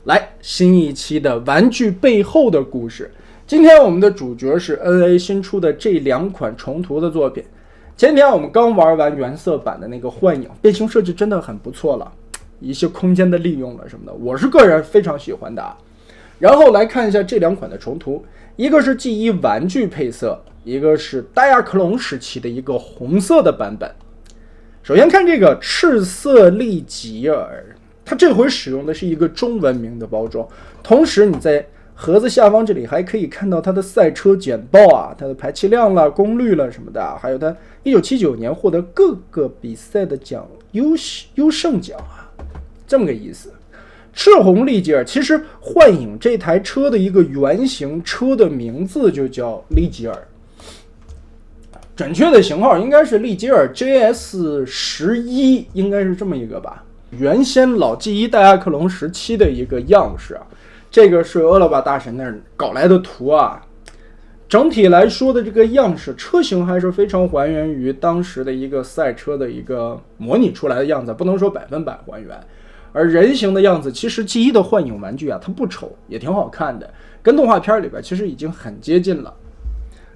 来，新一期的玩具背后的故事。今天我们的主角是 NA 新出的这两款重涂的作品。前天我们刚玩完原色版的那个幻影，变形设计真的很不错了，一些空间的利用了什么的，我是个人非常喜欢的。然后来看一下这两款的重涂，一个是 G1 玩具配色，一个是戴亚克隆时期的一个红色的版本。首先看这个赤色利吉尔，它这回使用的是一个中文名的包装，同时你在盒子下方这里还可以看到它的赛车简报啊，它的排气量了、功率了什么的，还有它1979年获得各个比赛的奖优胜奖啊，这么个意思。赤红利吉尔其实幻影这台车的一个原型车的名字就叫利吉尔，准确的型号应该是利吉尔 JS11， 应该是这么一个吧。原先老 G1 戴亚克隆时期的一个样式啊，这个是俄罗巴大神那儿搞来的图啊。整体来说的这个样式车型还是非常还原于当时的一个赛车的一个模拟出来的样子，不能说100%还原。而人形的样子，其实 G1 的幻影玩具啊，它不丑，也挺好看的，跟动画片里边其实已经很接近了。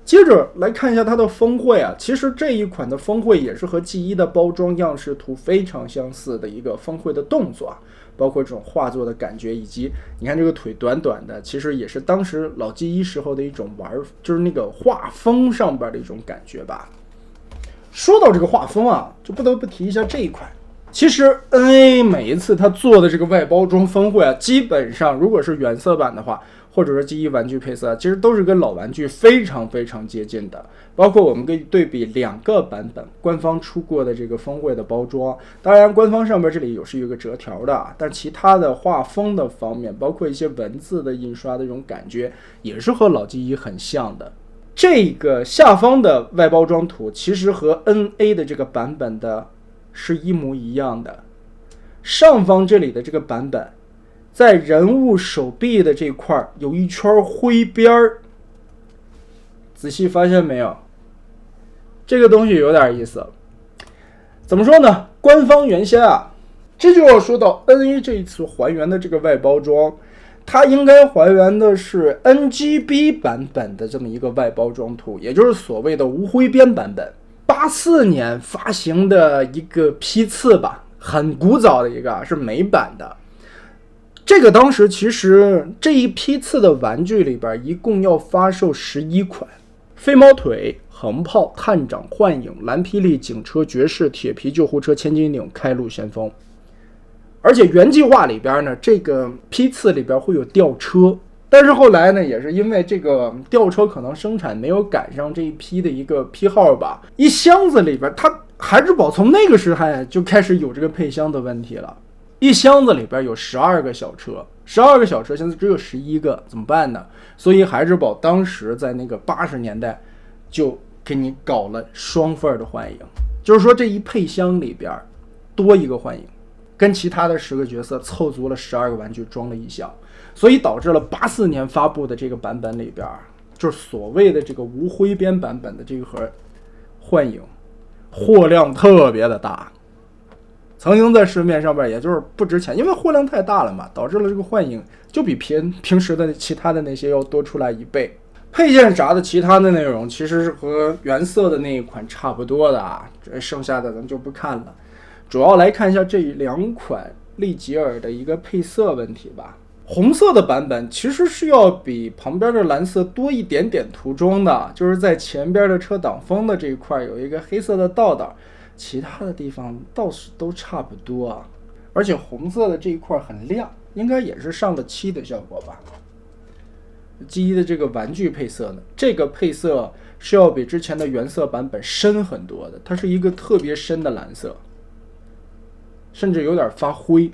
接着来看一下它的峰会啊，其实这一款的峰会也是和 G1 的包装样式图非常相似的一个峰会的动作啊，包括这种画作的感觉，以及你看这个腿短短的，其实也是当时老 G1 时候的一种玩，就是那个画风上边的一种感觉吧。说到这个画风啊，就不得不提一下这一款。其实 NA 每一次它做的这个外包装峰会啊，基本上如果是原色版的话，或者是 G1 玩具配色，其实都是跟老玩具非常非常接近的。包括我们可以对比两个版本官方出过的这个峰会的包装，当然官方上面这里是有一个折条的，但其他的画风的方面，包括一些文字的印刷的这种感觉，也是和老 G1 很像的。这个下方的外包装图其实和 NA 的这个版本的是一模一样的。上方这里的这个版本，在人物手臂的这块有一圈灰边儿，仔细发现没有？这个东西有点意思。怎么说呢？官方原先啊，这就要说到 NA 这一次还原的这个外包装，它应该还原的是 NGB 版本的这么一个外包装图，也就是所谓的无灰边版本。84年发行的一个批次吧，很古早的一个，是美版的。这个当时其实这一批次的玩具里边一共要发售11款，飞毛腿、横炮、探长、幻影、蓝霹雳、警车、爵士、铁皮救护车、千斤顶、开路先锋。而且原计划里边呢，这个批次里边会有吊车，但是后来呢，也是因为这个吊车可能生产没有赶上这一批的一个批号吧，一箱子里边，它孩之宝从那个时代就开始有这个配箱的问题了。一箱子里边有12个小车，12个小车现在只有11个，怎么办呢？所以孩之宝当时在那个80年代就给你搞了双份的幻影，就是说这一配箱里边多一个幻影，跟其他的10个角色凑足了12个玩具装了一箱，所以导致了84年发布的这个版本里边，就是所谓的这个无灰边版本的这个盒幻影货量特别的大。曾经在市面上边也就是不值钱，因为货量太大了嘛，导致了这个幻影就比平时的其他的那些要多出来1倍。配件啥的其他的内容其实是和原色的那一款差不多的啊，剩下的咱就不看了。主要来看一下这两款利吉尔的一个配色问题吧。红色的版本其实是要比旁边的蓝色多一点点涂装的，就是在前边的车挡风的这一块有一个黑色的道道，其他的地方倒是都差不多啊。而且红色的这一块很亮，应该也是上了漆的效果吧。G1 的这个玩具配色呢，这个配色是要比之前的原色版本深很多的，它是一个特别深的蓝色，甚至有点发灰，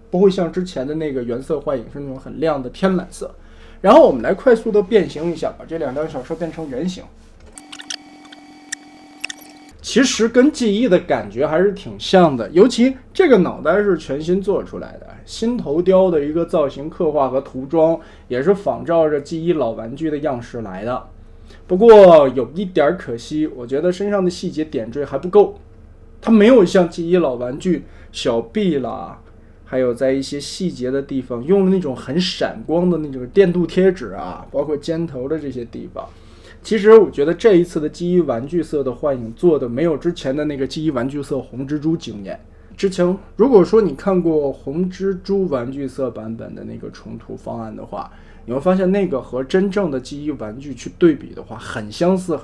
不会像之前的那个原色幻影是那种很亮的天蓝色。然后我们来快速的变形一下，把这两辆小车变成人形。其实跟 G1 的感觉还是挺像的，尤其这个脑袋是全新做出来的，新头雕的一个造型刻画和涂装也是仿照着 G1 老玩具的样式来的。不过有一点可惜，我觉得身上的细节点缀还不够，它没有像 G1 老玩具小臂啦，还有在一些细节的地方用了那种很闪光的那种电镀贴纸啊，包括尖头的这些地方。其实我觉得这一次的记忆玩具色的幻影做的没有之前的那个记忆玩具色红蜘蛛惊艳。之前如果说你看过红蜘蛛玩具色版本的那个重涂方案的话，你会发现那个和真正的记忆玩具去对比的话很相似，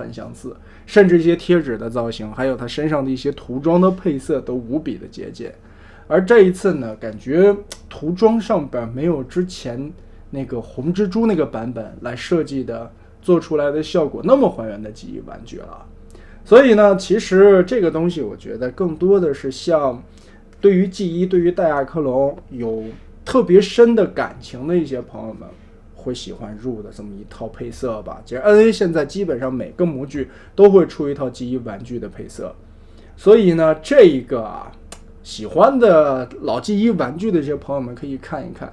甚至一些贴纸的造型还有它身上的一些涂装的配色都无比的接近。而这一次呢，感觉涂装上边没有之前那个红蜘蛛那个版本来设计的做出来的效果那么还原的记忆玩具了。所以呢，其实这个东西我觉得更多的是像对于记忆对于戴亚克隆有特别深的感情的一些朋友们会喜欢入的这么一套配色吧。其实 NA 现在基本上每个模具都会出一套记忆玩具的配色，所以呢，这一个喜欢的老记忆玩具的这些朋友们可以看一看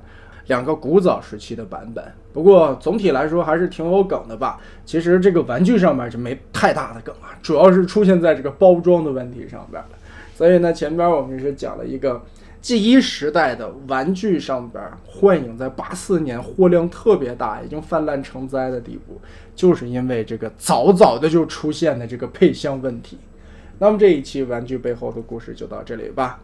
两个古早时期的版本。不过总体来说还是挺有梗的吧。其实这个玩具上面就没太大的梗啊，主要是出现在这个包装的问题上边了。所以呢，前边我们是讲了一个记忆时代的玩具上边幻影在84年货量特别大，已经泛滥成灾的地步，就是因为这个早早的就出现的这个配相问题。那么这一期玩具背后的故事就到这里吧。